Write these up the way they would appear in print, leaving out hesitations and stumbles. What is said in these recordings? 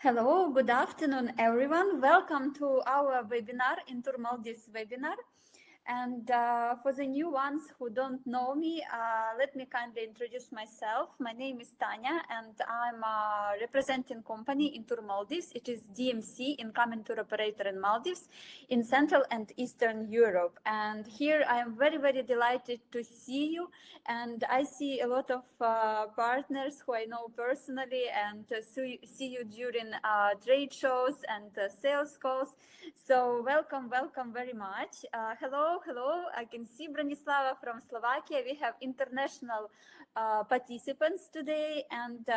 Hello, good afternoon, everyone. Welcome to our webinar, Intour Maldives webinar. And for the new ones who don't know me, let me kindly introduce myself. My name is Tanya, and I'm representing company Intour Maldives. It is DMC, incoming tour operator in Maldives, in Central and Eastern Europe. And here I am very, very delighted to see you. And I see a lot of partners who I know personally, and see you during trade shows and sales calls. So welcome very much. Hello. I can see Branislava from Slovakia. We have international participants today, and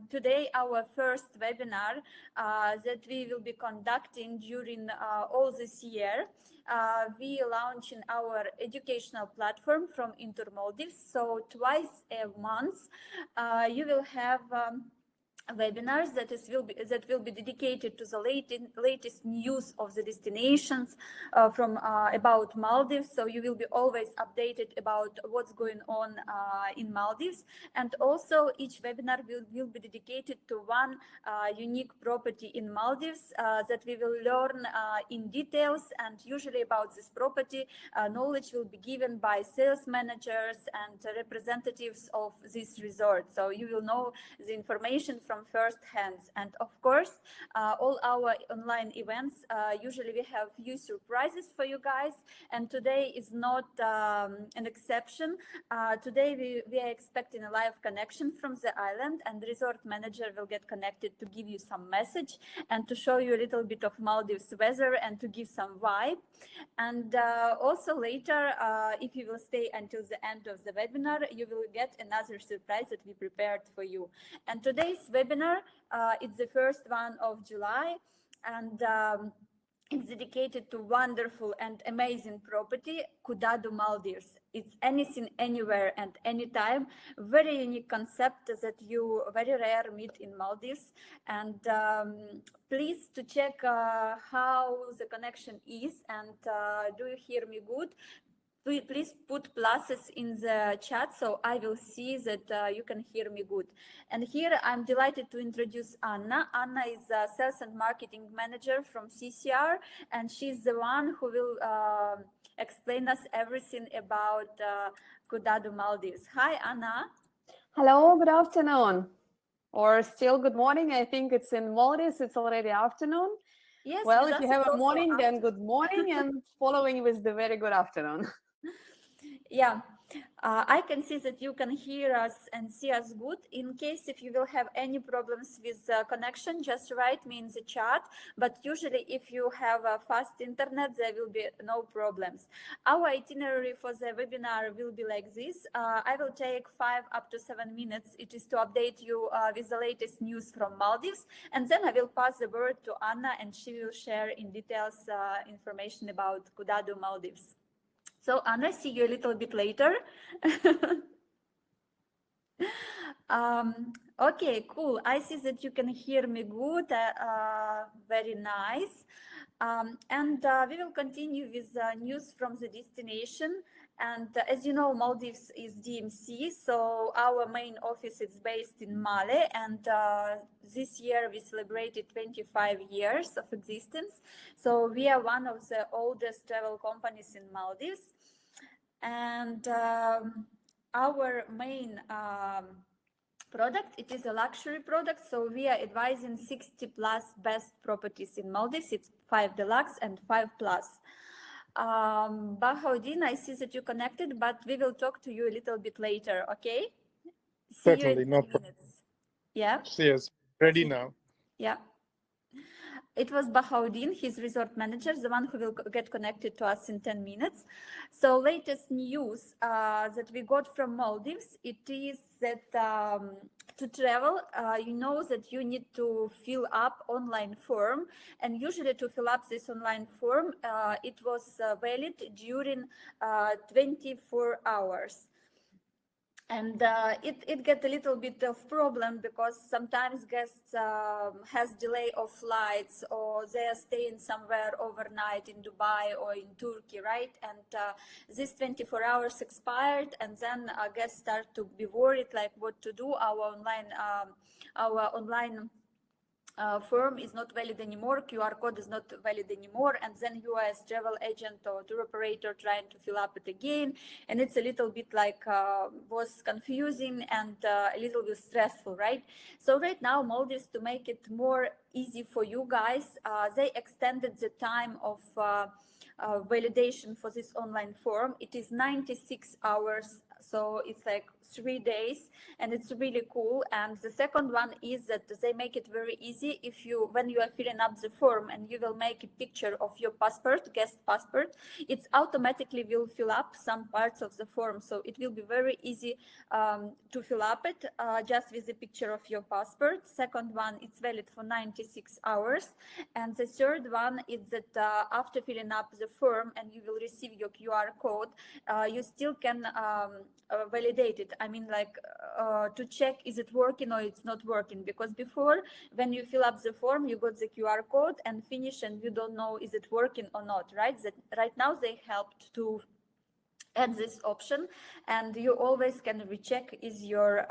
today our first webinar that we will be conducting during all this year. We launching our educational platform from Intour Maldives. So twice a month, you will have webinars that will be dedicated to the latest news of the destinations from about Maldives. So you will be always updated about what's going on in Maldives, and also each webinar will be dedicated to one unique property in Maldives that we will learn in details, and usually about this property knowledge will be given by sales managers and representatives of this resort. So you will know the information from first hands. And of course, all our online events, usually we have few surprises for you guys, and today is not an exception. Today we are expecting a live connection from the island, and the resort manager will get connected to give you some message and to show you a little bit of Maldives weather and to give some vibe. And also later, if you will stay until the end of the webinar, you will get another surprise that we prepared for you. And today's webinar, it's the first one of July, and it's dedicated to wonderful and amazing property, Kudadoo Maldives. It's anything, anywhere, and anytime. Very unique concept that you very rare meet in Maldives. And please to check how the connection is, and do you hear me good? Please put pluses in the chat so I will see that you can hear me good. And here I'm delighted to introduce Anna. Anna is a sales and marketing manager from CCR, and she's the one who will explain us everything about Kudadoo Maldives. Hi, Anna. Hello, good afternoon. Or still good morning. I think it's in Maldives, it's already afternoon. Yes, well, if you have a morning, then good morning, and following with the very good afternoon. Yeah, I can see that you can hear us and see us good. In case if you will have any problems with connection, just write me in the chat. But usually if you have a fast internet, there will be no problems. Our itinerary for the webinar will be like this. I will take 5 up to 7 minutes. It is to update you with the latest news from Maldives. And then I will pass the word to Anna, and she will share in details information about Kudadoo Maldives. So Anna, see you a little bit later. Okay, cool. I see that you can hear me good. Very nice. And we will continue with news from the destination. And as you know, Maldives is DMC, so our main office is based in Male. And this year we celebrated 25 years of existence. So we are one of the oldest travel companies in Maldives. And our main product, it is a luxury product, so we are advising 60 plus best properties in Maldives. It's 5 Deluxe and 5 plus. Bahauddeen, I see that you connected, but we will talk to you a little bit later, okay? See Certainly, you in 10 minutes. Yeah? Yes, ready now. Yeah. It was Bahauddeen, his resort manager, the one who will get connected to us in 10 minutes. So latest news that we got from Maldives, it is that to travel, you know that you need to fill up online form. And usually to fill up this online form, it was valid during 24 hours. And it get a little bit of problem because sometimes guests has delay of flights, or they are staying somewhere overnight in Dubai or in Turkey, right? And this 24 hours expired, and then guests start to be worried like what to do. Our online firm is not valid anymore, QR code is not valid anymore, and then you as travel agent or tour operator trying to fill up it again, and it's a little bit like was confusing and a little bit stressful, right? So right now Maldives, to make it more easy for you guys, they extended the time of validation for this online form. It is 96 hours, so it's like 3 days, and it's really cool. And the second one is that they make it very easy. If you, when you are filling up the form and you will make a picture of your passport, guest passport, it automatically will fill up some parts of the form. So it will be very easy to fill up it just with a picture of your passport. Second one, it's valid for 96 hours. And the third one is that after filling up the form and you will receive your QR code, you still can validate it. I mean, like to check is it working or it's not working, because before, when you fill up the form, you got the QR code and finish, and you don't know is it working or not, right? That right now they helped to add this option, and you always can recheck is your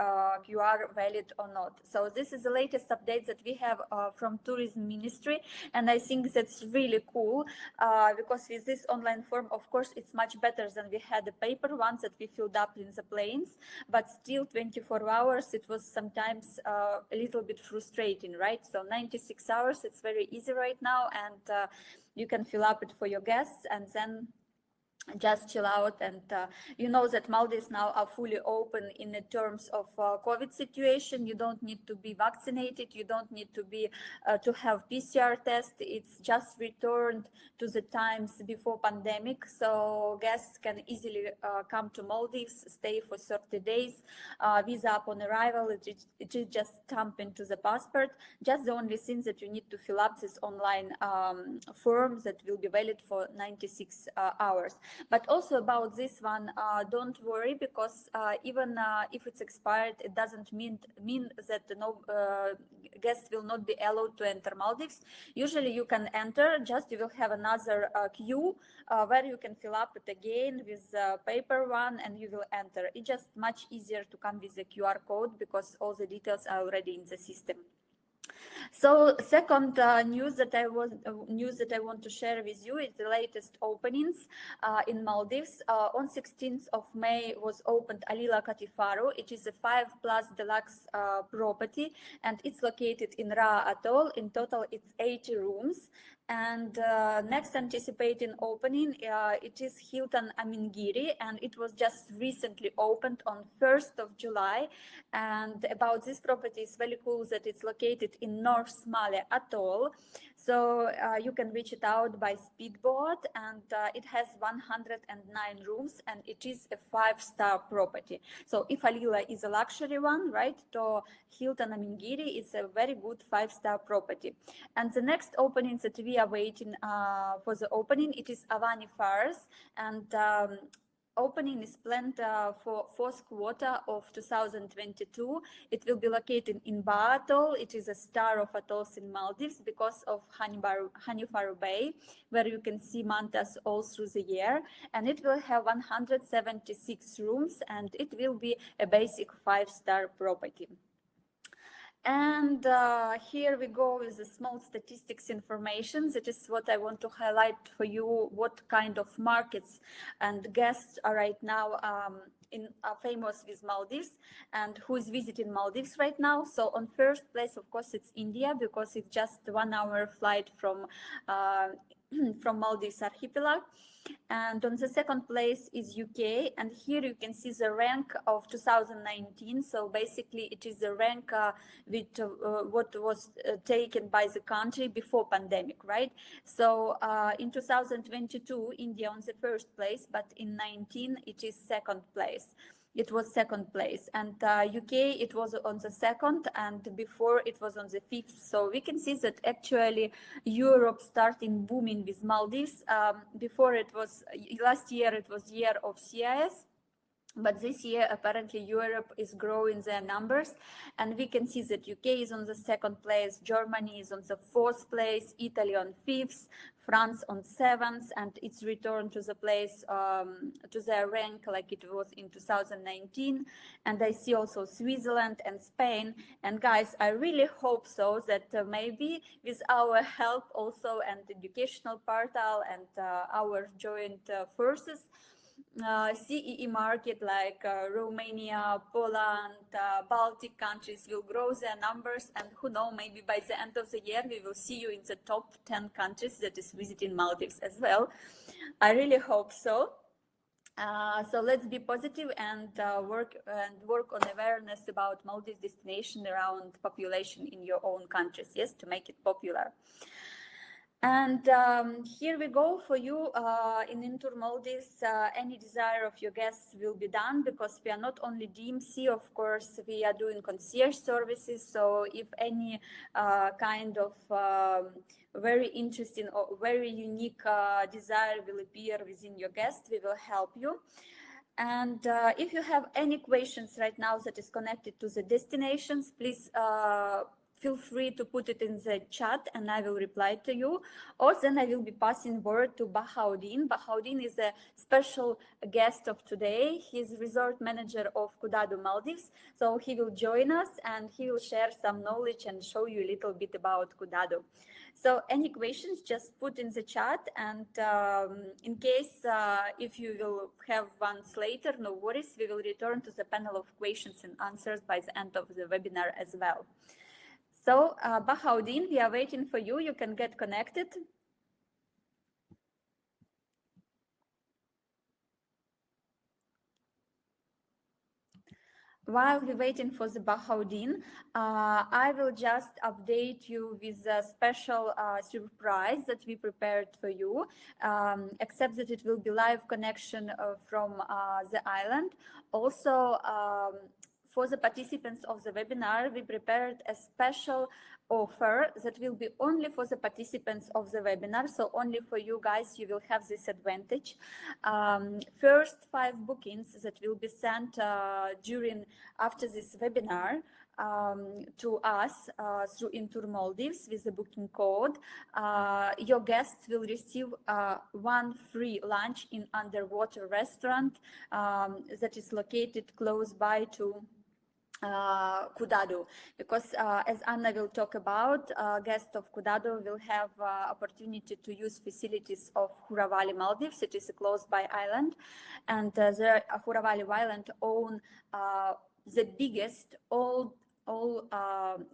QR valid or not. So this is the latest update that we have from Tourism Ministry, and I think that's really cool because with this online form, of course, it's much better than we had the paper ones that we filled up in the planes, but still 24 hours, it was sometimes a little bit frustrating, right? So 96 hours, it's very easy right now, and you can fill up it for your guests and then just chill out. And you know that Maldives now are fully open in the terms of COVID situation. You don't need to be vaccinated, you don't need to be to have PCR test. It's just returned to the times before pandemic, so guests can easily come to Maldives, stay for 30 days, visa upon arrival. It is just stamp into the passport. Just the only thing that you need to fill up this online form that will be valid for 96 hours. But also about this one, don't worry, because even if it's expired, it doesn't mean that no guest will not be allowed to enter Maldives. Usually you can enter, just you will have another queue where you can fill up it again with paper one, and you will enter. It's just much easier to come with the QR code because all the details are already in the system. So second news that I want to share with you is the latest openings in Maldives. On 16th of May was opened Alila Katifaru. It is a 5+ deluxe property, and it's located in Ra Atoll. In total, it's 80 rooms. And next anticipating opening, it is Hilton Amingiri, and it was just recently opened on 1st of July. And about this property, it's very cool that it's located in North Smale Atoll. So you can reach it out by speedboat, and it has 109 rooms, and it is a 5-star property. So if Alila is a luxury one, right, to Hilton Amingiri is a very good 5-star property. And the next openings that we are waiting for the opening, it is Avani Fars, and opening is planned for 4th quarter of 2022. It will be located in Ba Atoll. It is a star of atolls in Maldives because of Hanifaru Bay, where you can see mantas all through the year. And it will have 176 rooms, and it will be a basic 5-star property. And here we go with the small statistics information. That is what I want to highlight for you, what kind of markets and guests are right now famous with Maldives, and who is visiting Maldives right now. So on first place, of course, it's India, because it's just 1 hour flight from Maldives archipelago. And on the second place is UK, and here you can see the rank of 2019. So basically it is the rank with what was taken by the country before pandemic, right? So in 2022 India on the first place, but in 19 it is second place. It was second place, and UK, it was on the second, and before it was on the 5th. So we can see that actually Europe starting booming with Maldives. Before it was, last year it was year of CIS, But this year, apparently, Europe is growing their numbers, and we can see that UK is on the second place, Germany is on the fourth place, Italy on fifth, France on seventh, and it's returned to the place, to their rank like it was in 2019. And I see also Switzerland and Spain. And guys, I really hope so that maybe with our help also and educational portal and our joint forces, CEE market like Romania, Poland, Baltic countries will grow their numbers, and who knows, maybe by the end of the year we will see you in the top 10 countries that is visiting Maldives as well. I really hope so. So let's be positive and work on awareness about Maldives destination around population in your own countries, yes, to make it popular. And here we go for you in Intour Maldives. Any desire of your guests will be done, because we are not only DMC, of course, we are doing concierge services. So if any kind of very interesting or very unique desire will appear within your guest, we will help you. And if you have any questions right now that is connected to the destinations, please feel free to put it in the chat and I will reply to you. Or then I will be passing word to Bahauddeen. Bahauddeen is a special guest of today. He's resort manager of Kudadoo Maldives. So he will join us and he will share some knowledge and show you a little bit about Kudadoo. So any questions, just put in the chat, and in case if you will have ones later, no worries, we will return to the panel of questions and answers by the end of the webinar as well. So Bahauddeen, we are waiting for you. You can get connected. While we're waiting for the Bahauddeen, I will just update you with a special surprise that we prepared for you, except that it will be live connection from the island. Also, for the participants of the webinar, we prepared a special offer that will be only for the participants of the webinar. So only for you guys, you will have this advantage. First 5 bookings that will be sent after this webinar to us through Intour Maldives with the booking code, your guests will receive 1 free lunch in underwater restaurant that is located close by to Kudadoo, because as Anna will talk about, guests of Kudadoo will have opportunity to use facilities of Hura Maldives. It is a close by island, and the Hura Island own the biggest all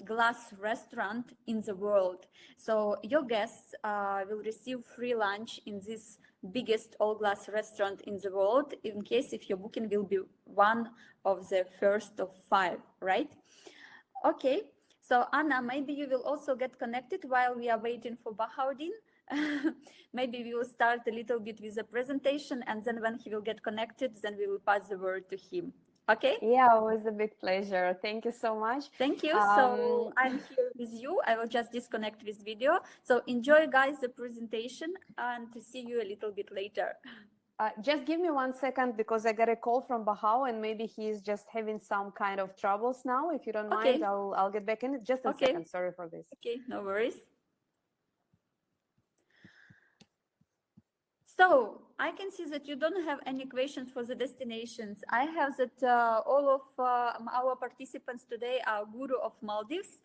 glass restaurant in the world. So your guests will receive free lunch in this biggest all glass restaurant in the world, in case if your booking will be one of the first of 5, right? Okay, so Anna, maybe you will also get connected while we are waiting for Bahauddeen. Maybe we will start a little bit with the presentation, and then when he will get connected, then we will pass the word to him. Okay? Yeah, it was a big pleasure. Thank you so much. Thank you. So I'm here with you. I will just disconnect this video. So enjoy, guys, the presentation, and to see you a little bit later. Just give me 1 second, because I got a call from Bahau and maybe he's just having some kind of troubles now. If you don't mind, I'll get back in it. Just a second. Sorry for this. Okay, no worries. So I can see that you don't have any questions for the destinations. I have that all of our participants today are Guru of Maldives.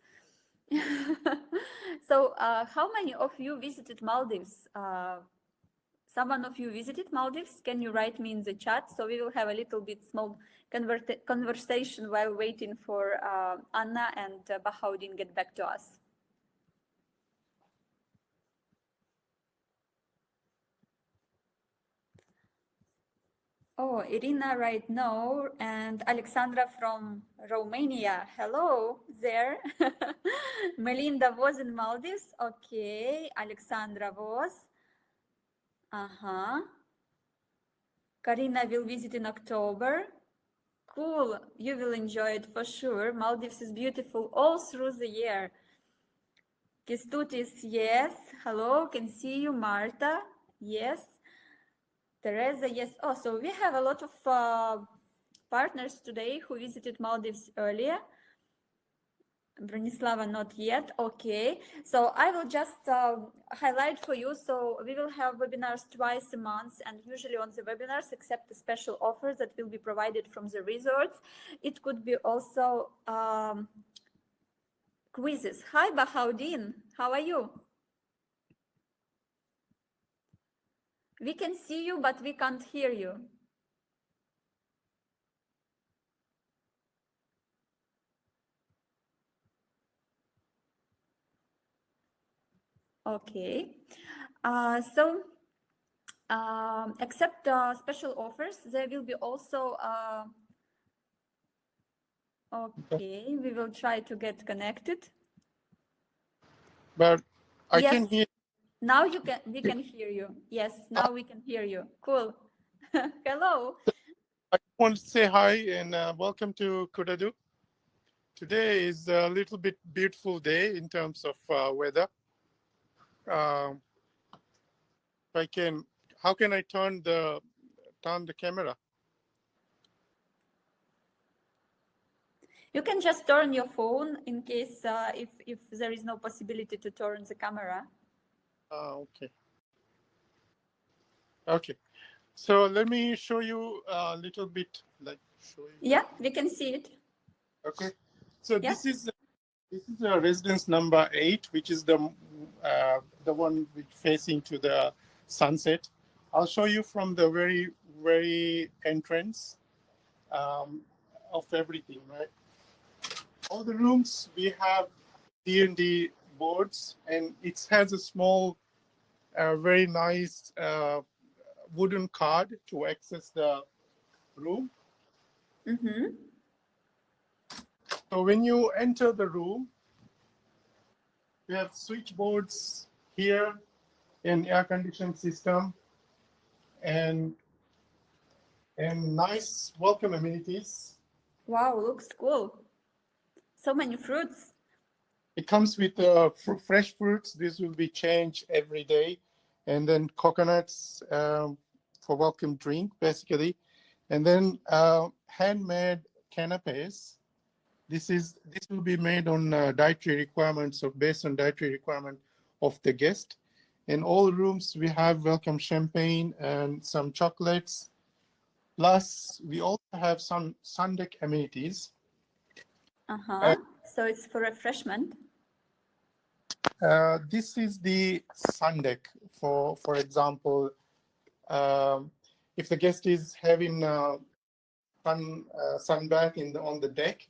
So how many of you visited Maldives? Someone of you visited Maldives? Can you write me in the chat? So we will have a little bit small conversation while waiting for Anna and Bahauddeen get back to us. Oh, Irina right now, and Alexandra from Romania. Hello there. Melinda was in Maldives. Okay, Alexandra was. Karina will visit in October. Cool, you will enjoy it for sure. Maldives is beautiful all through the year. Kestutis, yes. Hello, can see you. Marta, yes. Teresa, yes. Oh, so we have a lot of partners today who visited Maldives earlier. Branislava, not yet. Okay, so I will just highlight for you. So we will have webinars twice a month, and usually on the webinars, except the special offers that will be provided from the resorts, it could be also quizzes. Hi, Bahauddeen, how are you? We can see you, but we can't hear you. Okay, except special offers, there will be also, okay, we will try to get connected. But I yes. can hear. Now we can hear you. Yes, now we can hear you. Cool. Hello. I want to say hi and welcome to Kudadoo. Today is a little bit beautiful day in terms of weather. How can I turn the camera? You can just turn your phone in case if there is no possibility to turn the camera. Okay. Okay. So let me show you a little bit. Yeah, we can see it. Okay. So yeah. This is residence number 8, which is the one which facing to the sunset. I'll show you from the very entrance of everything, right? All the rooms we have D&D boards, and it has a small, very nice wooden card to access the room. Mm-hmm. So when you enter the room, we have switchboards here, an air conditioning system, and nice welcome amenities. Wow, looks cool. So many fruits. It comes with fresh fruits. This will be changed every day, and then coconuts for welcome drink, basically, and then handmade canapes. This will be made on dietary requirements, or based on dietary requirement of the guest. In all rooms, we have welcome champagne and some chocolates. Plus, we also have some sun deck amenities. So it's for refreshment. This is the sun deck. For example, if the guest is having sun bath on the deck,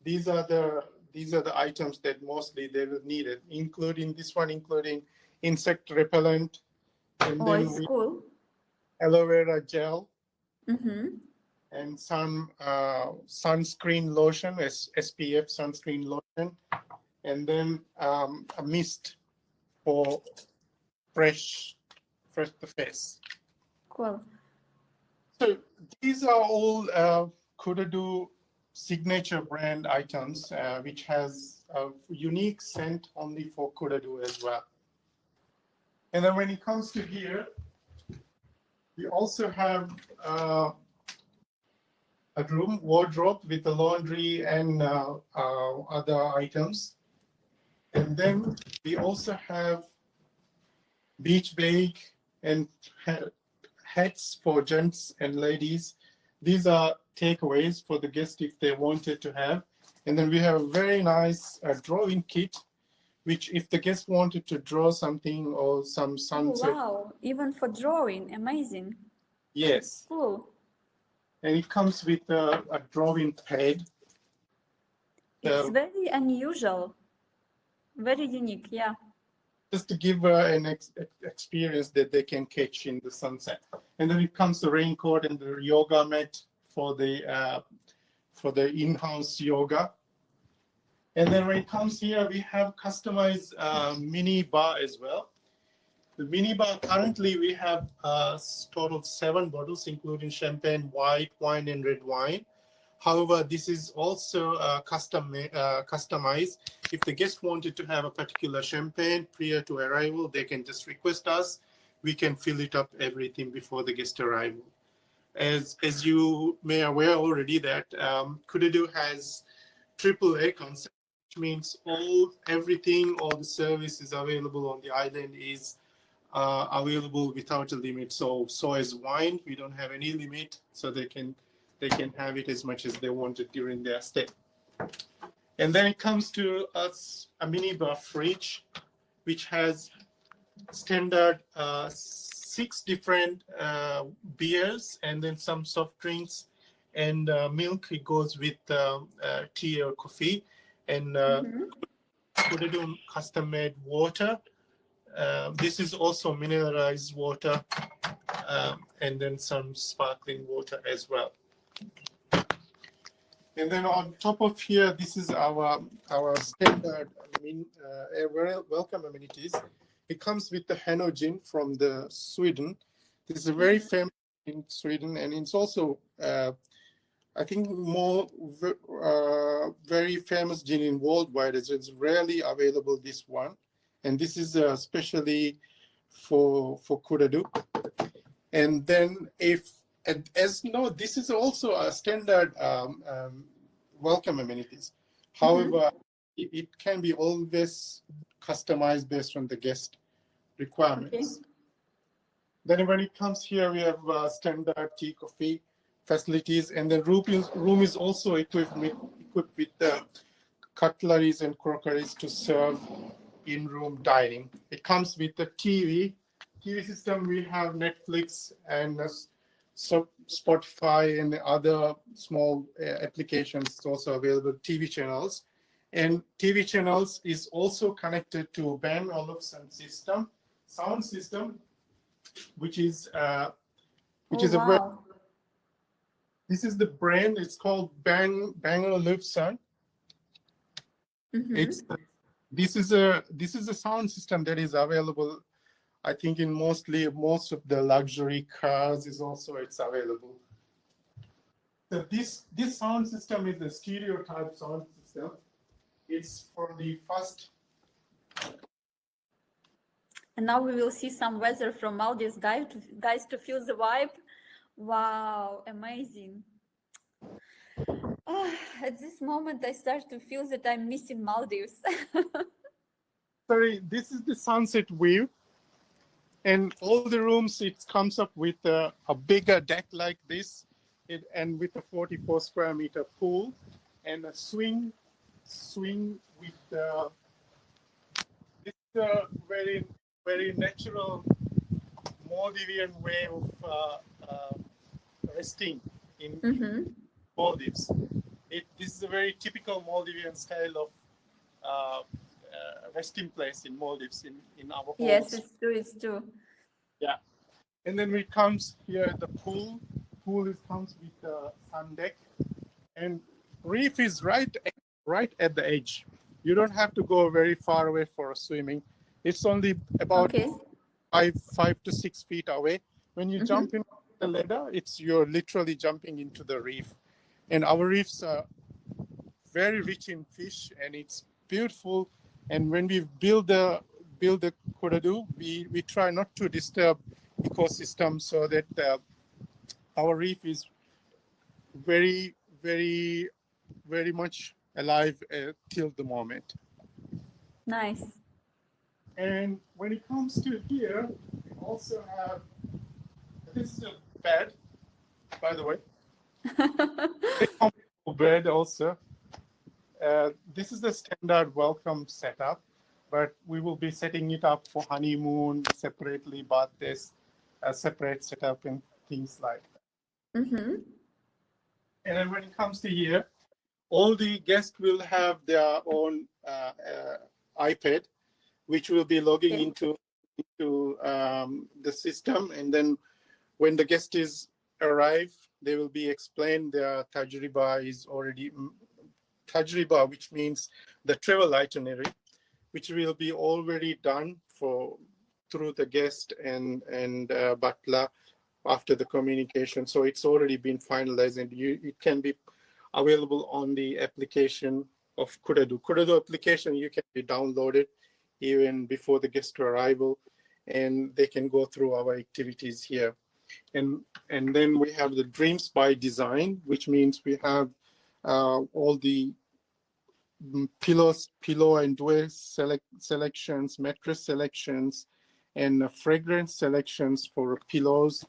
these are the items that mostly they will need it, including insect repellent, and then cool. Aloe vera gel, mm-hmm. and some sunscreen lotion, SPF sunscreen lotion, and then a mist for fresh the face. Cool. So these are all Kudadoo signature brand items, which has a unique scent only for Kudadoo as well. And then when it comes to here, we also have a room wardrobe with the laundry and other items. And then we also have beach bag and hats for gents and ladies. These are takeaways for the guest if they wanted to have. And then we have a very nice drawing kit, which if the guest wanted to draw something or some sunset. Oh, wow, even for drawing, amazing. Yes. Cool. And it comes with a drawing pad. It's very unusual, very unique, yeah. Just to give an experience that they can catch in the sunset. And then it comes the raincoat and the yoga mat for the in-house yoga. And then when it comes here, we have customized mini bar as well. The mini bar, currently we have total of 7 bottles, including champagne, white wine, and red wine. However, this is also customized. If the guest wanted to have a particular champagne prior to arrival, they can just request us. We can fill it up everything before the guest arrival. As you may aware already that Kudadoo has AAA concept, which means everything, all the services available on the island is available without a limit. So as wine, we don't have any limit, so they can have it as much as they wanted during their stay. And then it comes to us a minibar fridge, which has standard 6 different beers and then some soft drinks and milk. It goes with tea or coffee, and Kudadoo custom-made water. This is also mineralized water, and then some sparkling water as well. And then on top of here, this is our standard welcome amenities. It comes with the Hanogin from the Sweden. This is a very famous in Sweden, and it's also I think very famous gin in worldwide. It's rarely available, this one, and this is especially for Kudadoo. And then this is also a standard welcome amenities. However, it can be always customized based on the guest requirements. Okay. Then when it comes here, we have standard tea, coffee facilities, and the room is also equipped with cutleries and crockeries to serve in-room dining. It comes with the TV system. We have Netflix and Spotify and other small applications. It's also available TV channels, and TV channels is also connected to Bang & Olufsen sound system, which is a this is the brand. It's called Bang & Olufsen. This is a sound system that is available, I think, in most of the luxury cars it's available. So this sound system is a stereo type sound system. It's for the first. And now we will see some weather from Maldives, guys, to feel the vibe. Wow, amazing. At this moment, I start to feel that I'm missing Maldives. Sorry, this is the sunset view. And all the rooms, it comes up with a bigger deck like this, and with a 44 square meter pool and a swing with this very, very natural Maldivian way of resting in Maldives. This is a very typical Maldivian style of resting place in Maldives, in our homes. Yes, it's true. Yeah. And then it comes here, the pool. Comes with the sun deck, and reef is right at the edge. You don't have to go very far away for swimming. It's only about 5 to 6 feet away. When you jump in the ladder, you're literally jumping into the reef. And our reefs are very rich in fish, and it's beautiful. And when we build the Kudadoo, we try not to disturb ecosystem, so that our reef is very, very, very much alive till the moment. Nice. And when it comes to here, we also have, this is a bed, by the way. Bed also. This is the standard welcome setup, but we will be setting it up for honeymoon separately, but there's a separate setup and things like that. And then when it comes to here, all the guests will have their own iPad, which will be logging into the system. And then when the guest is arrive, they will be explained their tajriba is already tajriba, which means the travel itinerary, which will be already done through the guest and butler after the communication. So it's already been finalized, and it can be available on the application of Kudadoo. Kudadoo application, you can be downloaded even before the guest arrival, and they can go through our activities here. and then we have the dreams by design, which means we have all the pillow and duvet selections, mattress selections, and fragrance selections for pillows,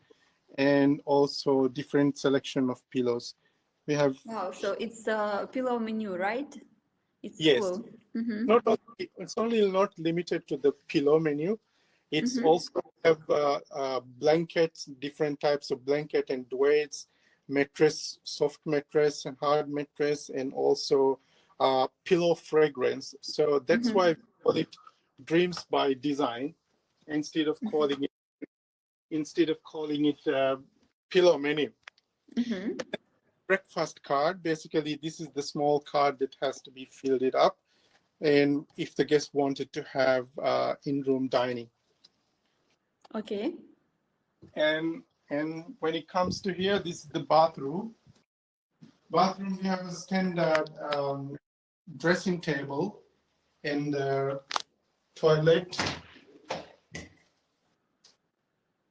and also different selection of pillows. We have so it's a pillow menu, right? It's yes. full. Mm-hmm. It's only not limited to the pillow menu. It's also have blankets, different types of blanket and duvets, mattress, soft mattress and hard mattress, and also pillow fragrance. So that's why we call it Dreams by Design instead of calling it pillow menu. Breakfast card. Basically, this is the small card that has to be filled it up, and if the guest wanted to have in-room dining. Okay. And when it comes to here, this is the bathroom. Bathroom, we have a standard dressing table and toilet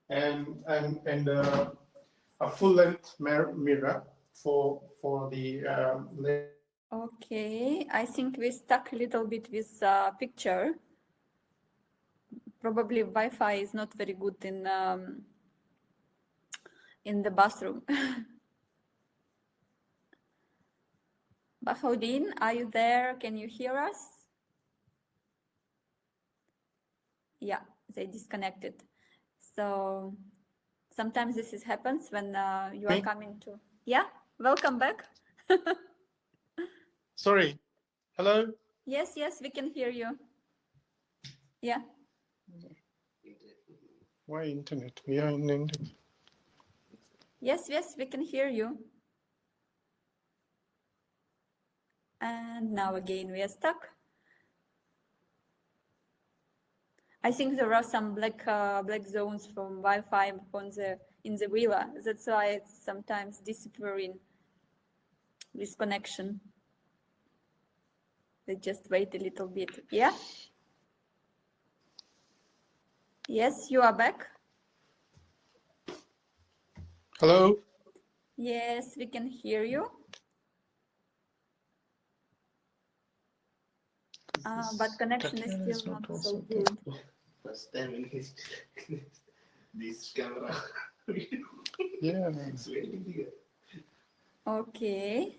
and a full-length mirror for the Okay, I think we stuck a little bit with picture. Probably Wi-Fi is not very good in the bathroom. Bahauddeen, are you there? Can you hear us? Yeah, they disconnected. So sometimes this happens when you are coming to. Yeah, welcome back. Sorry, hello? Yes, we can hear you. Yeah. Why internet? We are in internet. Yes, we can hear you. And now again we are stuck. I think there are some black zones from Wi-Fi in the villa. That's why it's sometimes disappearing this connection. Let's just wait a little bit. Yeah. Yes, you are back. Hello. Yes, we can hear you. But connection is still not so good. First time in this camera. Yeah. It's very big. Okay.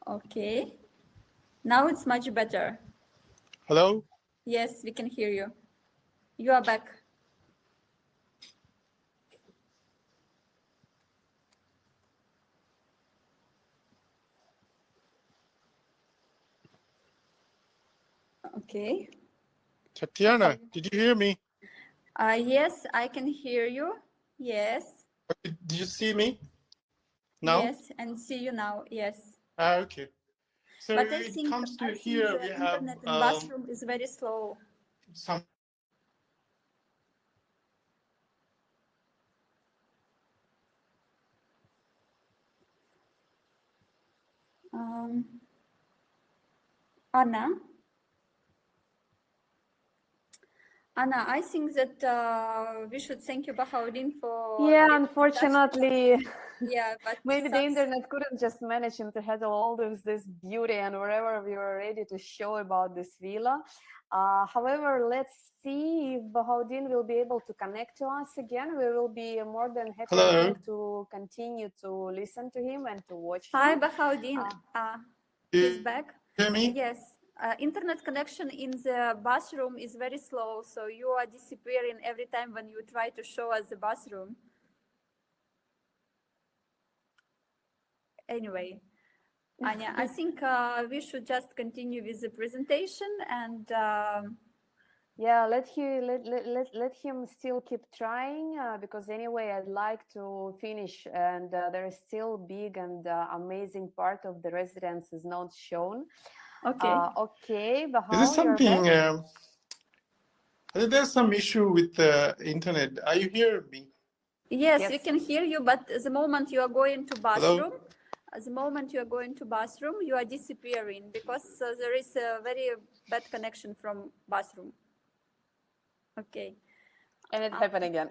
Okay. Now it's much better. Hello? Yes, we can hear you. You are back. Okay. Tetiana, did you hear me? Yes, I can hear you. Yes. Okay, did you see me? No? Yes, and see you now. Yes. Okay. So But I it think comes to here, the we have internet in bathroom is very slow. some. Anna, I think that we should thank you, Bahauddeen, for. Yeah, unfortunately. Yeah, but maybe the internet couldn't just manage to handle all of this beauty and wherever we were ready to show about this villa. However, let's see if Bahauddeen will be able to connect to us again. We will be more than happy, I think, to continue to listen to him and to watch him. Hi, Bahauddeen. He's back. Hear me? Yes. Internet connection in the bathroom is very slow, so you are disappearing every time when you try to show us the bathroom. Anyway, Anya, I think we should just continue with the presentation and yeah, let him still keep trying because anyway I'd like to finish, and there is still big and amazing part of the residence is not shown. Okay. Okay, Bahau, is there something there's some issue with the internet? Are you hearing me? Yes, we can hear you, but the moment you are going to bathroom, you are disappearing because there is a very bad connection from bathroom. Okay. And it happened again.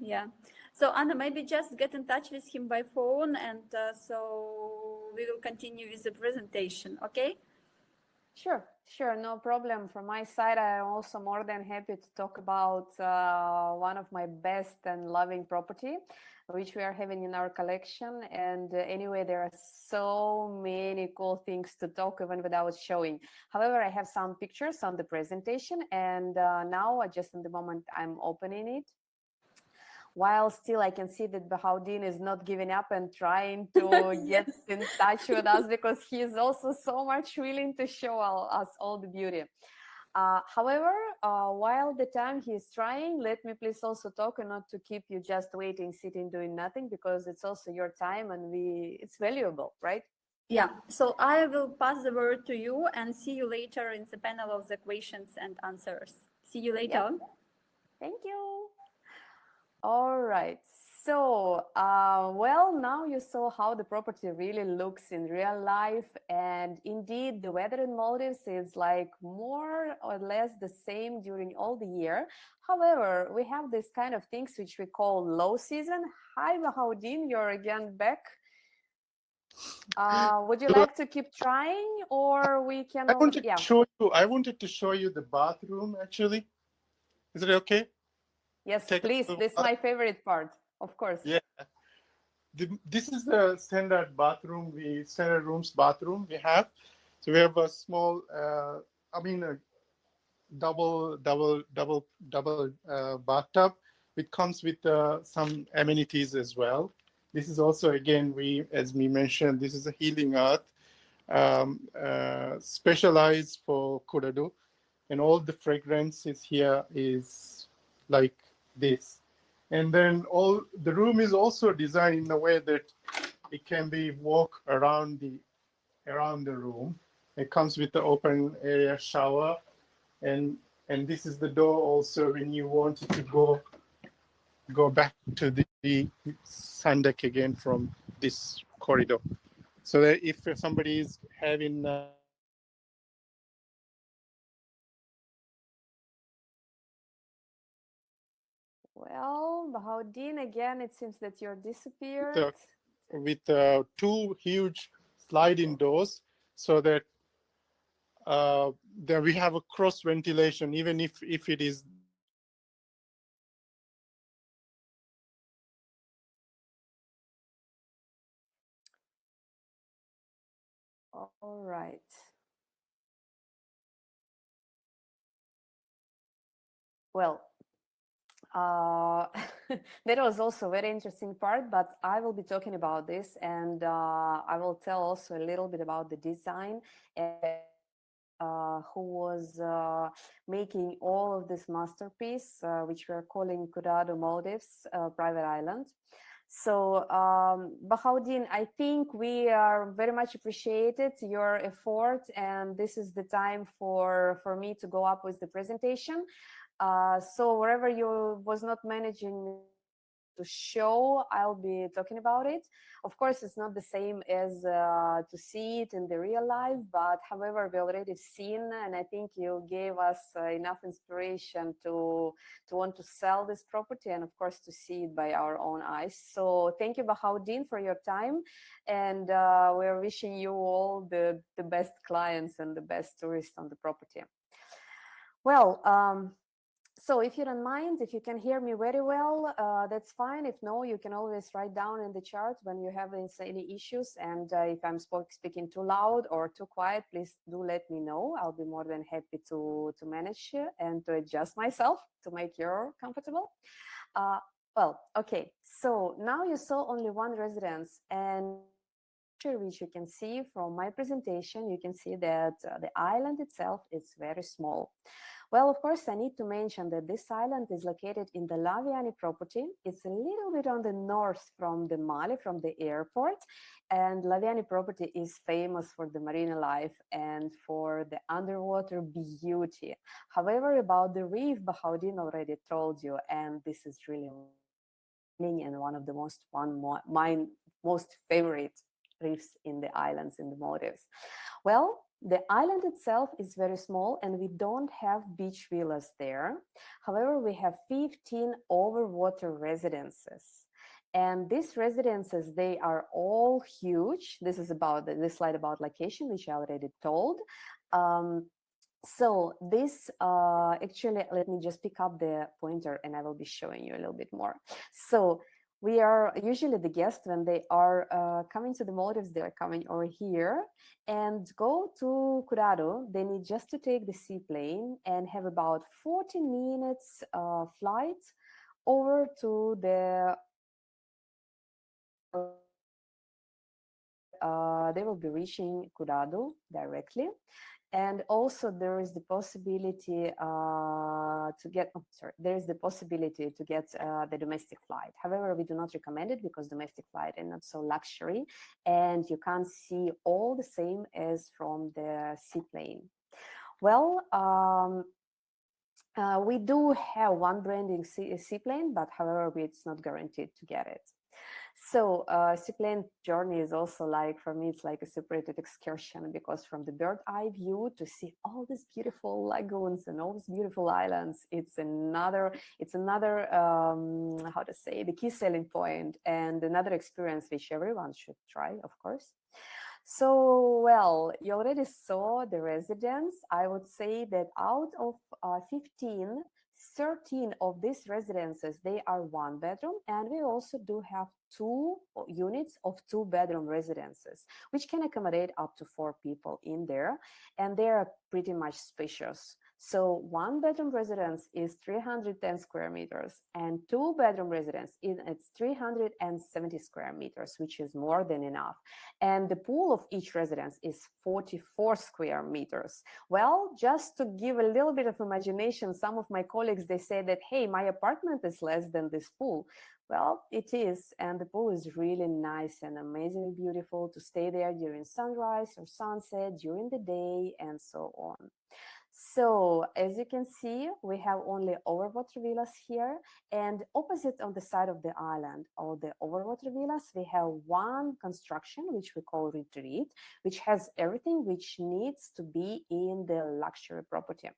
Yeah. So Anna, maybe just get in touch with him by phone, and so we will continue with the presentation. Okay. Sure, no problem. From my side, I am also more than happy to talk about one of my best and loving property, which we are having in our collection. And anyway, there are so many cool things to talk even without showing. However, I have some pictures on the presentation, and now, just in the moment, I'm opening it. While still I can see that Bahauddeen is not giving up and trying to get Yes. in touch with us, because he is also so much willing to show us all the beauty. However, while the time he is trying, let me please also talk, and not to keep you just waiting, sitting, doing nothing, because it's also your time and it's valuable, right? Yeah. So I will pass the word to you, and see you later in the panel of the questions and answers. See you later. Yep. Thank you. All right. So, well, now you saw how the property really looks in real life. And indeed, the weather in Maldives is like more or less the same during all the year. However, we have this kind of things which we call low season. Hi, Bahauddeen, you're again back. Would you like to keep trying, or we can? I wanted Yeah. to show you. I wanted to show you the bathroom. Actually, is it okay? Yes, Take a please. look. This is my favorite part, of course. Yeah. This is the standard bathroom. Standard rooms bathroom we have. So we have a small. I mean, a double bathtub. It comes with some amenities as well. This is also, again, as we mentioned, this is a healing earth, specialized for Kudadoo, and all the fragrances here is like this. And then all the room is also designed in a way that it can be walk around the room. It comes with the open area shower, and this is the door also when you wanted to go back to the sun deck again from this corridor. So that if somebody is having Well, Bahauddeen, again, it seems that you're disappeared. with two huge sliding doors, so that there we have a cross ventilation, even if it is. All right. Well, uh, that was also a very interesting part, but I will be talking about this, and I will tell also a little bit about the design and who was making all of this masterpiece, which we are calling Kudadoo Maldives Private Island. So, Bahauddeen, I think we are very much appreciated your effort, and this is the time for me to go up with the presentation. So wherever you was not managing to show, I'll be talking about it. Of course, it's not the same as to see it in the real life, but however, we already seen, and I think you gave us enough inspiration to want to sell this property, and of course to see it by our own eyes. So thank you, Bahauddeen, for your time, and we're wishing you all the best clients and the best tourists on the property. Well, so if you don't mind, if you can hear me very well, that's fine. If no, you can always write down in the chart when you have any issues. And if I'm speaking too loud or too quiet, please do let me know. I'll be more than happy to manage and to adjust myself to make you comfortable. Well, okay. So now you saw only one residence, and which you can see from my presentation, you can see that the island itself is very small. Well, of course, I need to mention that this island is located in the Laviani property. It's a little bit on the north from the Mali, from the airport. And Laviani property is famous for the marine life and for the underwater beauty. However, about the reef, Bahauddeen already told you, and this is really and one of the my most favorite reefs in the islands in the Maldives. Well, The island itself is very small and we don't have beach villas there. However, we have 15 overwater residences. And these residences, they are all huge. This is about this slide about location, which I already told. So this actually, let me just pick up the pointer and I will be showing you a little bit more. So we are usually the guests when they are coming to the Maldives, they are coming over here and go to Kudadoo. They need just to take the seaplane and have about 40 minutes flight over to the they will be reaching Kudadoo directly. And also there is the possibility to get, there is the possibility to get the domestic flight. However, we do not recommend it because domestic flight is not so luxury and you can't see all the same as from the seaplane. Well, we do have one branding seaplane, but however, it's not guaranteed to get it. So seaplane journey is also like, for me, it's like a separated excursion because from the bird eye view to see all these beautiful lagoons and all these beautiful islands, it's another how to say, the key selling point and another experience which everyone should try, of course. So, well, you already saw the residence. I would say that out of 15, 13 of these residences, they are one bedroom, and we also do have 2 units of 2-bedroom residences, which can accommodate up to 4 people in there, and they are pretty much spacious. So 1-bedroom residence is 310 square meters and 2-bedroom residence it's 370 square meters, which is more than enough. And the pool of each residence is 44 square meters. Well, just to give a little bit of imagination, some of my colleagues, they say that, hey, my apartment is less than this pool. Well, it is, and the pool is really nice and amazingly beautiful to stay there during sunrise or sunset, during the day, and so on. So as you can see, we have only overwater villas here, and opposite on the side of the island of the overwater villas, we have one construction which we call retreat, which has everything which needs to be in the luxury property.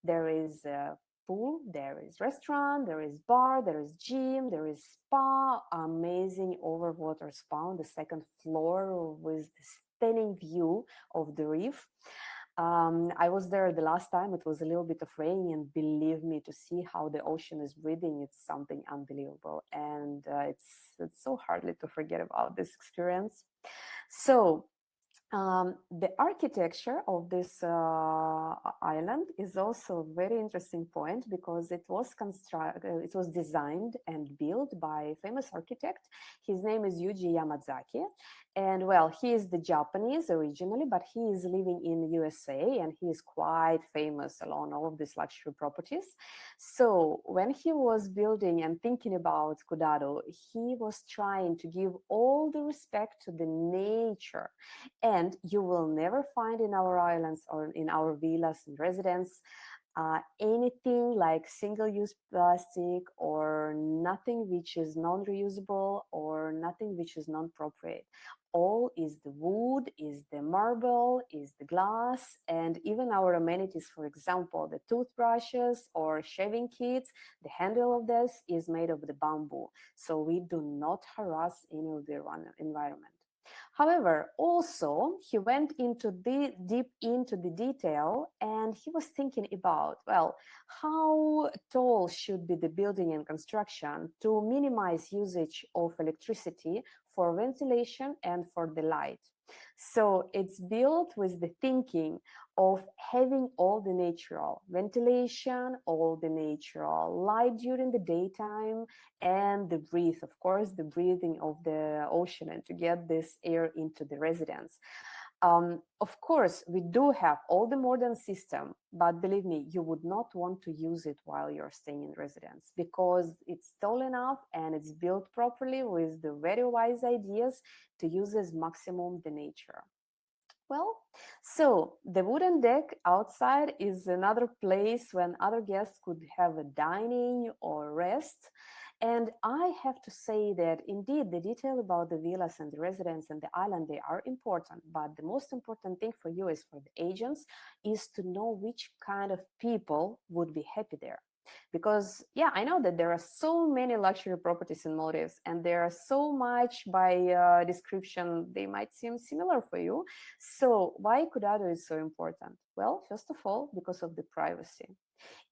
There is a pool, there is restaurant, there is bar, there is gym, there is spa, amazing overwater spa on the 2nd floor with the stunning view of the reef. I was there the last time, it was a little bit of rain, and believe me, to see how the ocean is breathing, it's something unbelievable. And it's so hardly to forget about this experience. So the architecture of this island is also a very interesting point because it was designed and built by a famous architect. His name is Yuji Yamazaki. And well, he is the Japanese originally, but he is living in USA and he is quite famous along all of these luxury properties. So when he was building and thinking about Kudadoo, he was trying to give all the respect to the nature. And you will never find in our islands or in our villas and residence anything like single-use plastic or nothing which is non-reusable or nothing which is non-appropriate. All is the wood, is the marble, is the glass, and even our amenities, for example, the toothbrushes or shaving kits, the handle of this is made of the bamboo. So we do not harass any of the environment. However, also he went into deep into the detail and he was thinking about, well, how tall should be the building and construction to minimize usage of electricity for ventilation and for the light. So it's built with the thinking of having all the natural ventilation, all the natural light during the daytime, and the breath, of course, the breathing of the ocean and to get this air into the residence. Of course, we do have all the modern system, but believe me, you would not want to use it while you're staying in residence because it's tall enough and it's built properly with the very wise ideas to use as maximum the nature. Well, so the wooden deck outside is another place when other guests could have a dining or rest. And I have to say that indeed the detail about the villas and the residents and the island, they are important. But the most important thing for you is for the agents is to know which kind of people would be happy there. Because yeah, I know that there are so many luxury properties in Maldives and there are so much by description, they might seem similar for you. So why Kudadoo is so important? Well, first of all, because of the privacy.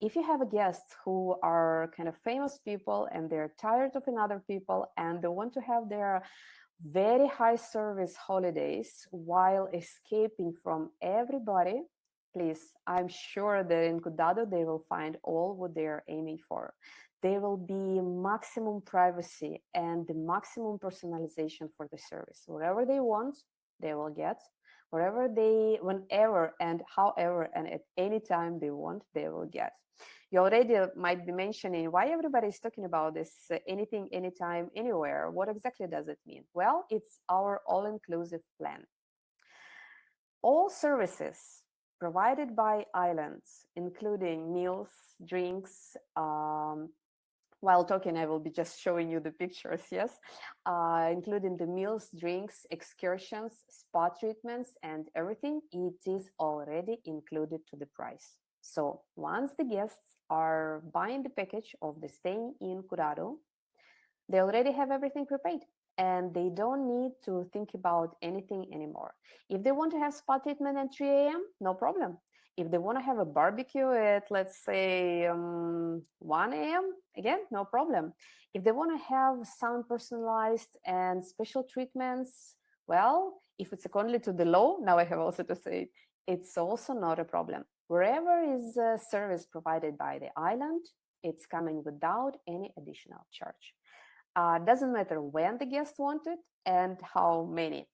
If you have a guests who are kind of famous people and they're tired of another people and they want to have their very high service holidays while escaping from everybody, please, I'm sure that in Kudadoo they will find all what they are aiming for. There will be maximum privacy and the maximum personalization for the service. Whatever they want, they will get. Wherever they, whenever and however and at any time they want, they will get. You already might be mentioning why everybody is talking about this anything, anytime, anywhere. What exactly does it mean? Well, it's our all-inclusive plan. All services provided by islands, including meals, drinks, while talking, I will be just showing you the pictures, yes, including the meals, drinks, excursions, spa treatments, and everything. It is already included to the price. So once the guests are buying the package of the staying in Kudadoo, they already have everything prepaid and they don't need to think about anything anymore. If they want to have spa treatment at 3 a.m., no problem. If they want to have a barbecue at, let's say, 1 a.m., again, no problem. If they want to have sound personalized and special treatments, well, if it's secondly to the law, now I have also to say it, it's also not a problem. Wherever is a service provided by the island, it's coming without any additional charge. Doesn't matter when the guest want it and how many.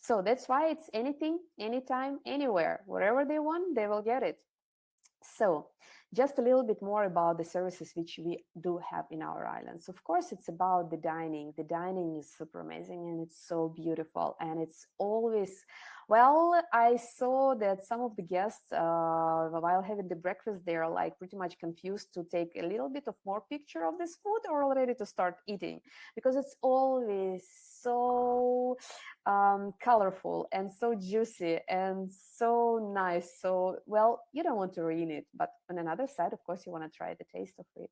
So that's why it's anything, anytime, anywhere. Wherever they want, they will get it. So just a little bit more about the services which we do have in our islands. Of course, it's about the dining. The dining is super amazing and it's so beautiful. And it's always, well, I saw that some of the guests, while having the breakfast, they're like pretty much confused to take a little bit of more picture of this food or already to start eating, because it's always so colorful and so juicy and so nice. So, well, you don't want to ruin it, but on another side, of course, you want to try the taste of it.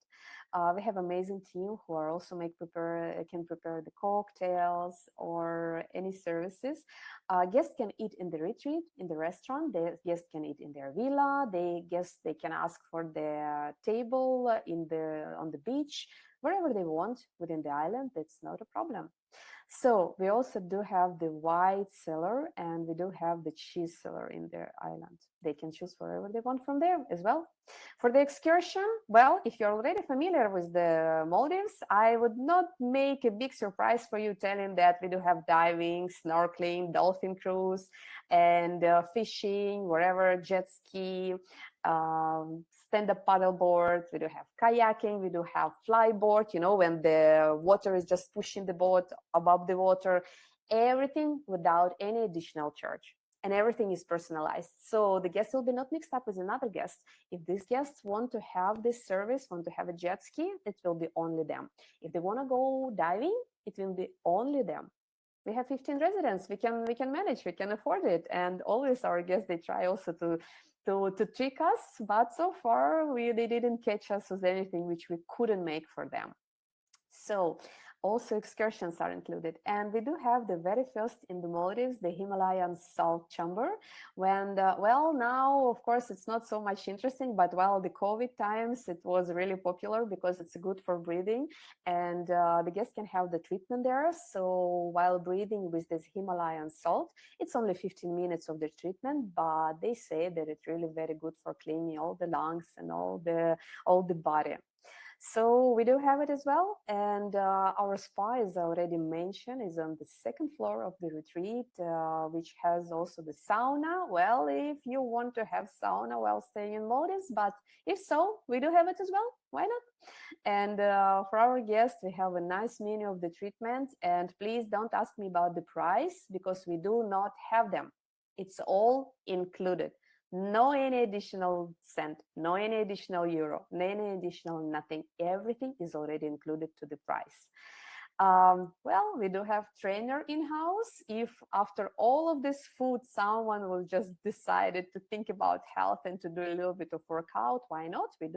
We have amazing team who are also can prepare the cocktails or any services. Guests can eat in the retreat, in the restaurant. The guests can eat in their villa. They can ask for the table on the beach, wherever they want within the island. That's not a problem. So we also do have the white cellar and we do have the cheese cellar in their island. They can choose wherever they want from there as well. For the excursion, well, if you're already familiar with the Maldives, I would not make a big surprise for you telling that we do have diving, snorkeling, dolphin cruise, and fishing, wherever, jet ski, stand-up paddleboard. We do have kayaking. We do have flyboard, you know, when the water is just pushing the boat above the water. Everything without any additional charge. And everything is personalized. So the guest will be not mixed up with another guest. If these guests want to have this service, want to have a jet ski, it will be only them. If they want to go diving, it will be only them. We have 15 residents. We can manage. We can afford it. And always our guests, they try also to trick us, but so far they didn't catch us with anything which we couldn't make for them. So also excursions are included, and we do have the very first in the Maldives, the Himalayan salt chamber. When well, now of course it's not so much interesting, but while the COVID times it was really popular because it's good for breathing, and the guests can have the treatment there. So while breathing with this Himalayan salt, it's only 15 minutes of the treatment, but they say that it's really very good for cleaning all the lungs and all the body. So we do have it as well, and our spa, as already mentioned, is on the second floor of the retreat, which has also the sauna. Well, if you want to have sauna while staying in Maldives, but if so, we do have it as well. Why not? And for our guests, we have a nice menu of the treatment, and please don't ask me about the price because we do not have them. It's all included. No any additional cent, no any additional euro, no any additional nothing. Everything is already included to the price. Well, we do have trainer in-house. If after all of this food, someone will just decided to think about health and to do a little bit of workout, why not? We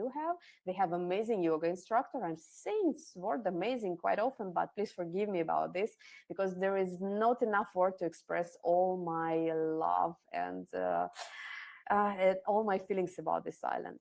have amazing yoga instructor. I'm saying this word amazing quite often, but please forgive me about this because there is not enough word to express all my love and all my feelings about this island.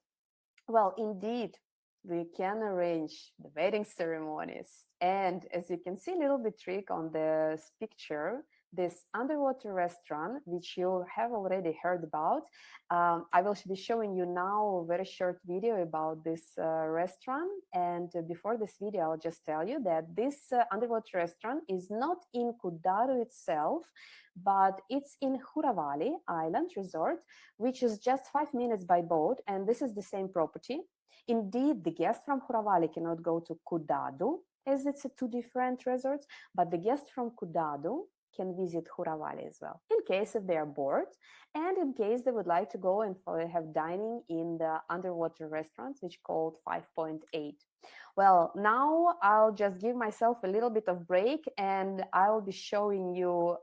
Well, indeed, we can arrange the wedding ceremonies. And as you can see a little bit trick on this picture, this underwater restaurant, which you have already heard about. I will be showing you now a very short video about this restaurant. And before this video, I'll just tell you that this underwater restaurant is not in Kudadoo itself, but it's in Huravali Island Resort, which is just 5 minutes by boat. And this is the same property. Indeed, the guests from Huravali cannot go to Kudadoo, as it's two different resorts, but the guests from Kudadoo can visit Huravali as well, in case if they are bored, and in case they would like to go and have dining in the underwater restaurants, which called 5.8. Well, now I'll just give myself a little bit of break, and I'll be showing you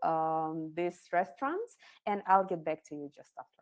these restaurants, and I'll get back to you just after.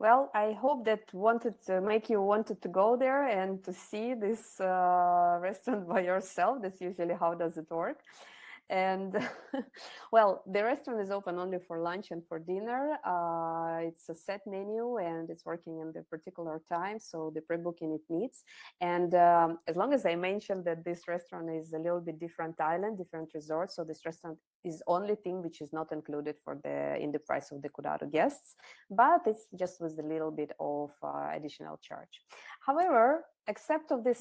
Well, I hope that wanted to go there and to see this restaurant by yourself. That's usually how does it work. And well, the restaurant is open only for lunch and for dinner. It's a set menu and it's working in the particular time, so the pre-booking it needs. And as long as I mentioned that this restaurant is a little bit different island, different resort, so this restaurant is only thing which is not included in the price of the Kudadoo guests, but it's just with a little bit of additional charge. However, except of the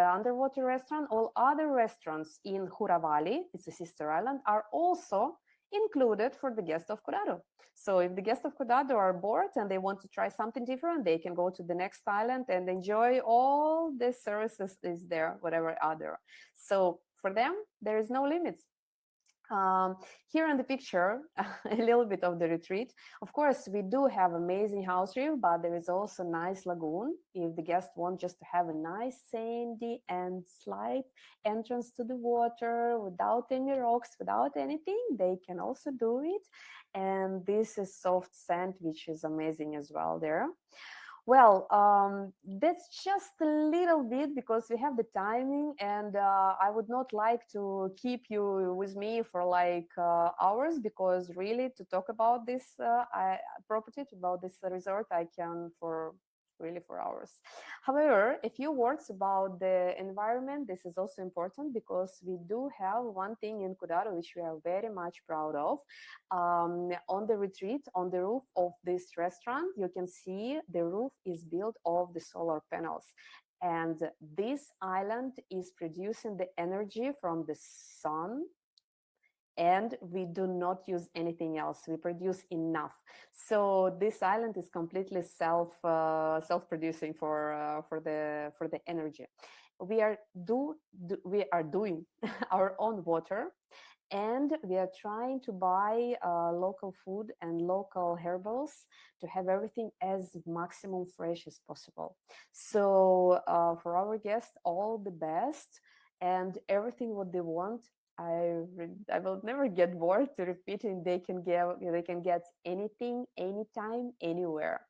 underwater restaurant, all other restaurants in Huravali, it's a sister island, are also included for the guests of Kudadoo. So if the guests of Kudadoo are bored and they want to try something different, they can go to the next island and enjoy all the services is there, whatever other. So for them, there is no limits. Here in the picture, a little bit of the retreat. Of course, we do have amazing house reef, but there is also nice lagoon. If the guests want just to have a nice sandy and slight entrance to the water without any rocks, without anything, they can also do it. And this is soft sand, which is amazing as well there. Well, that's just a little bit because we have the timing, and I would not like to keep you with me for like hours, because really to talk about this property, about this resort, I can for hours. However, a few words about the environment. This is also important because we do have one thing in Kudadoo which we are very much proud of. On the retreat, on the roof of this restaurant, you can see the roof is built of the solar panels. And this island is producing the energy from the sun, and we do not use anything else. We produce enough. So this island is completely self-producing for the energy. We are doing our own water, And we are trying to buy local food and local herbals to have everything as maximum fresh as possible. So for our guests, all the best and everything what they want. I will never get bored to repeating. They can get anything, anytime, anywhere.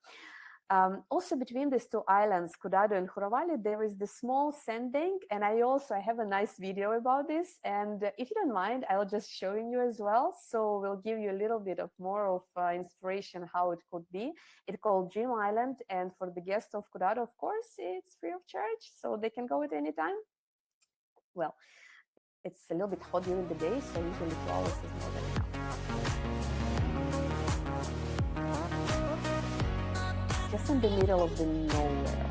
Also between these two islands, Kudadoo and Huravali, there is the small sandbank, and I have a nice video about this. And if you don't mind, I'll just showing you as well. So we'll give you a little bit of more of inspiration how it could be. It's called Dream Island, and for the guests of Kudadoo, of course, it's free of charge, so they can go at any time. Well, it's a little bit hot during the day, so usually 2 hours is more than enough. Just in the middle of the nowhere.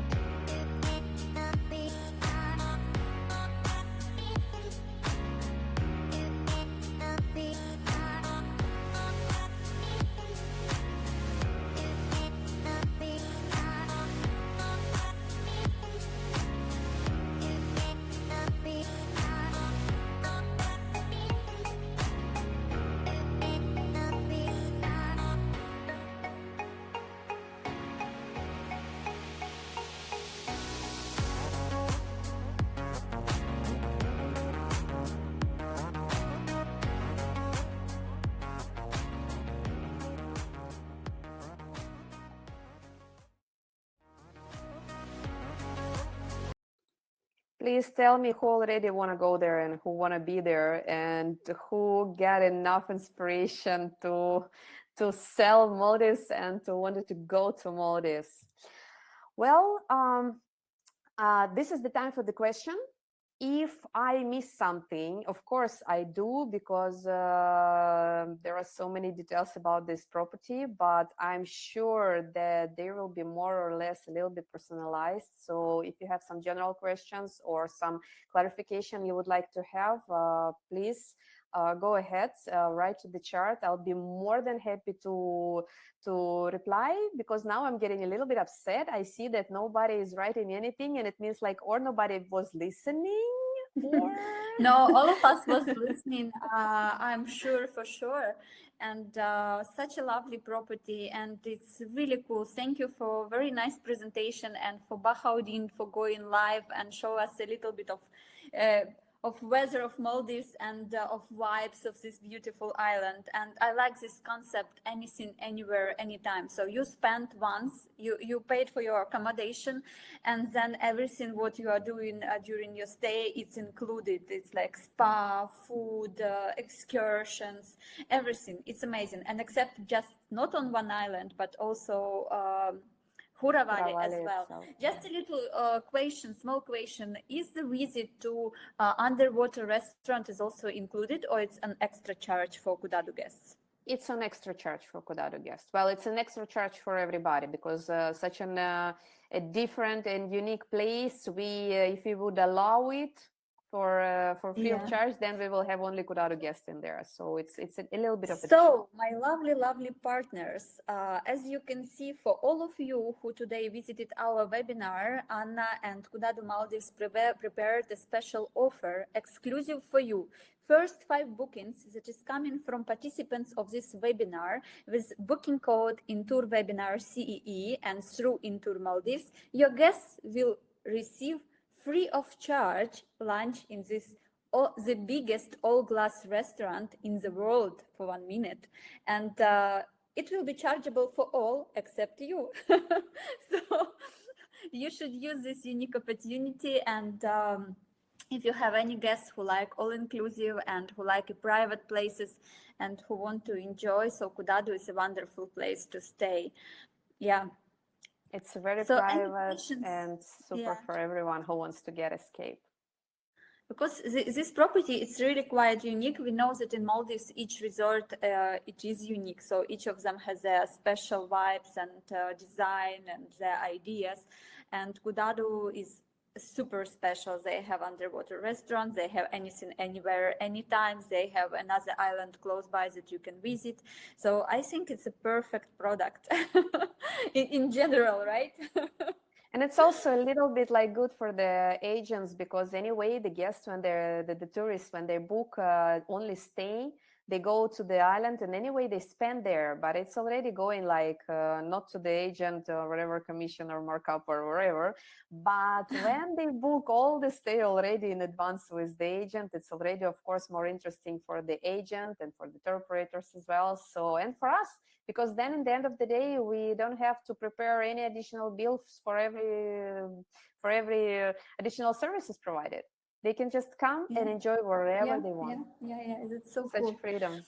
Please tell me who already want to go there and who want to be there and who got enough inspiration to sell Maldives and to wanted to go to Maldives. Well, this is the time for the question. If I miss something, of course I do, because there are so many details about this property, but I'm sure that they will be more or less a little bit personalized. So if you have some general questions or some clarification you would like to have, please go ahead, write to the chart. I'll be more than happy to reply, because now I'm getting a little bit upset. I see that nobody is writing anything, and it means like, or nobody was listening, or No, all of us was listening, I'm sure, for sure. And such a lovely property, and it's really cool. Thank you for very nice presentation, and for Bahauddeen for going live and show us a little bit of weather of Maldives and of vibes of this beautiful island. And I like this concept, anything, anywhere, anytime. So you spent once, you paid for your accommodation, and then everything what you are doing during your stay, it's included. It's like spa, food, excursions, everything. It's amazing. And except just not on one island, but also Huravali as well. itself. Just a little question, small question. Is the visit to underwater restaurant is also included, or it's an extra charge for Kudadoo guests? It's an extra charge for Kudadoo guests. Well, it's an extra charge for everybody, because such a different and unique place. If we would allow it for free of charge, then we will have only Kudadoo guests in there. So it's a little bit of a So, my lovely partners, as you can see, for all of you who today visited our webinar, Anna and Kudadoo Maldives prepared a special offer exclusive for you. First 5 bookings that is coming from participants of this webinar with booking code Intour Webinar CEE and through Intour Maldives, your guests will receive free of charge lunch in this the biggest all-glass restaurant in the world for 1 minute, and it will be chargeable for all except you. So you should use this unique opportunity. And if you have any guests who like all-inclusive and who like private places and who want to enjoy, so Kudadoo is a wonderful place to stay. Yeah. It's very So private and super for everyone who wants to get escape. Because this property is really quite unique. We know that in Maldives, each resort, it is unique. So each of them has their special vibes and design and their ideas. And Kudadoo is super special. They have underwater restaurants. They have anything, anywhere, anytime. They have another island close by that you can visit. So I think it's a perfect product in general, right? And it's also a little bit like good for the agents because anyway, the guests when they're the tourists when they book only stay, they go to the island and anyway they spend there, but it's already going like not to the agent or whatever commission or markup or whatever. But when they book all the stay already in advance with the agent, it's already of course more interesting for the agent and for the tour operators as well. So and for us, because then in the end of the day we don't have to prepare any additional bills for every additional services provided. They can just come and enjoy wherever they want. Yeah, that's so Such cool. freedom.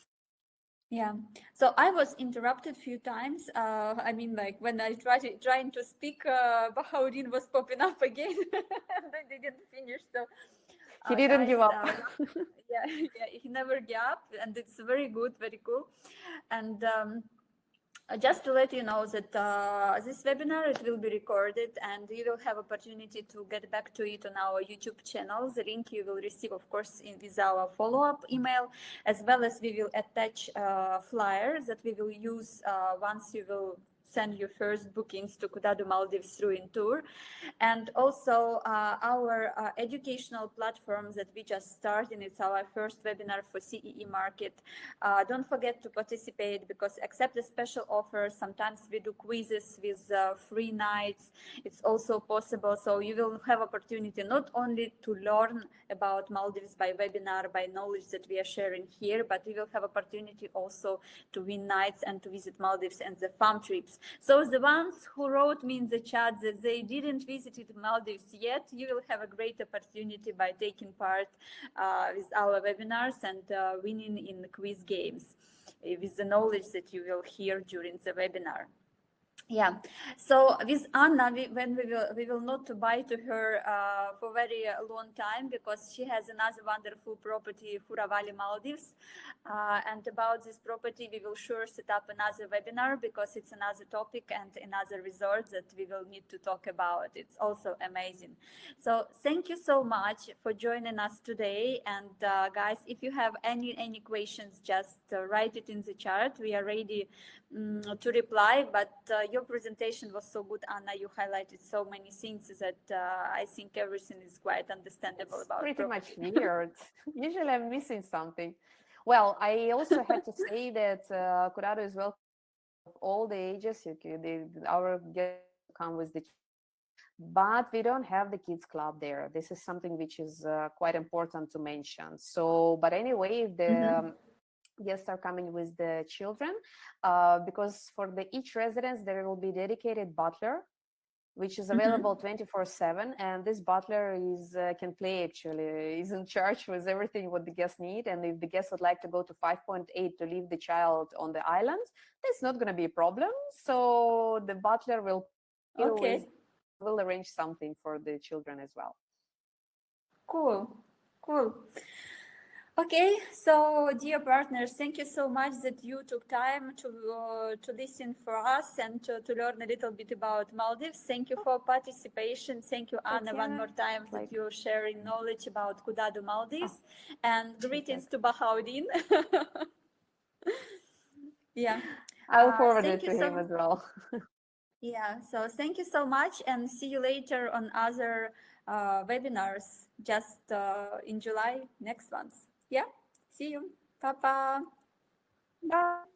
Yeah, so I was interrupted a few times. I mean, like when I trying to speak, Bahauddeen was popping up again, and I didn't finish. So He didn't guys, give up. yeah, he never gave up, and it's very good, very cool. And just to let you know that this webinar, it will be recorded and you will have opportunity to get back to it on our YouTube channel. The link you will receive, of course, with our follow-up email, as well as we will attach flyer that we will use once you will send your first bookings to Kudadoo Maldives through Intour. And also our educational platform that we just started. It's our first webinar for CEE market. Don't forget to participate because except the special offers, sometimes we do quizzes with free nights. It's also possible. So you will have opportunity not only to learn about Maldives by webinar, by knowledge that we are sharing here, but you will have opportunity also to win nights and to visit Maldives and the farm trips. So the ones who wrote me in the chat that they didn't visit Maldives yet, you will have a great opportunity by taking part with our webinars and winning in quiz games with the knowledge that you will hear during the webinar. Yeah, so with Anna, we will not buy to her for very long time because she has another wonderful property, Huravali Maldives, and about this property we will sure set up another webinar because it's another topic and another resort that we will need to talk about. It's also amazing. So thank you so much for joining us today. And guys, if you have any questions, just write it in the chat. We are ready to reply, but your presentation was so good, Anna. You highlighted so many things that I think everything is quite understandable about pretty property. much weird. Usually I'm missing something. Well, I also had to say that Kudadoo is welcome of all the ages. Our guests come with the children, but we don't have the kids club there. This is something which is quite important to mention. So, but anyway, if the guests are coming with the children, because for each residence there will be dedicated butler which is available 24/7, and this butler is can play actually, is in charge with everything what the guests need. And if the guests would like to go to 5.8 to leave the child on the island, that's not going to be a problem. So the butler will will arrange something for the children as well. Cool. Okay, so dear partners, thank you so much that you took time to listen for us and to learn a little bit about Maldives. Thank you for participation. Thank you, Anna, Tetiana, one more time that you're sharing knowledge about Kudadoo Maldives. And greetings to Bahauddeen. Yeah. I'll forward it to him as well. Yeah, so thank you so much and see you later on other webinars just in July, next ones. Yeah, see you. Bye-bye. Bye.